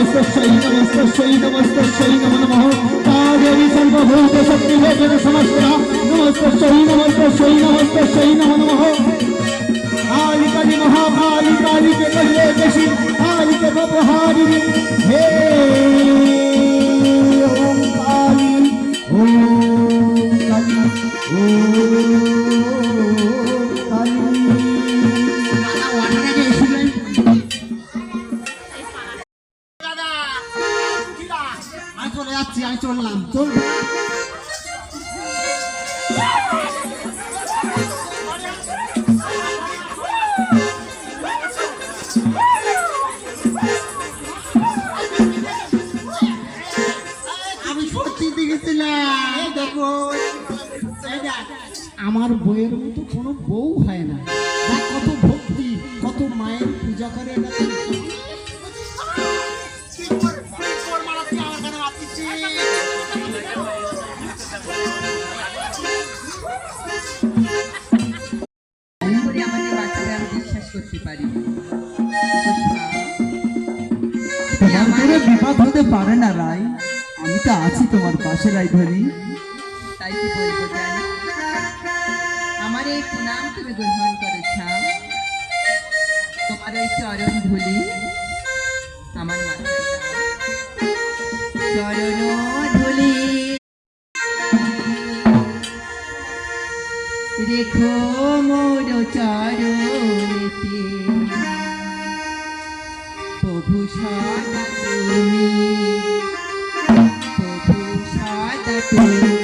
নমস্তস্যৈ নমস্তস্যৈ নমস্তস্যৈ নমো নমঃ কাদেবী সর্বভূত শক্তি ভেদ সমস্তা নমস্তস্যৈ নমস্তস্যৈ নমস্তস্যৈ নমো নমঃ काली काली महाकाली काली के पहले बेशी काली के बपहारिणी हे ओम काली ओम काली ओम काली दादा वाटने के इसलिए दादा किला मैं चले যাচ্ছি আমি চললাম চল আমার বইয়ের মতো কোনো বউ হয় না কত ভক্তি কত মায়ের পূজা করে বিশ্বাস করতে পারি বিপদ হতে পারে না রাই আমি তো আছি তোমার পাশে রাইধরি তাই কি বলবো জানি আমার এই প্রণাম তুমি গ্রহণ করেছ তোমার ওই চরণ ধুলি আমার মাথায় চরণ ধুলি রেখো মোর চরণেতে প্রভু সদা তুমি প্রভু সদা তুমি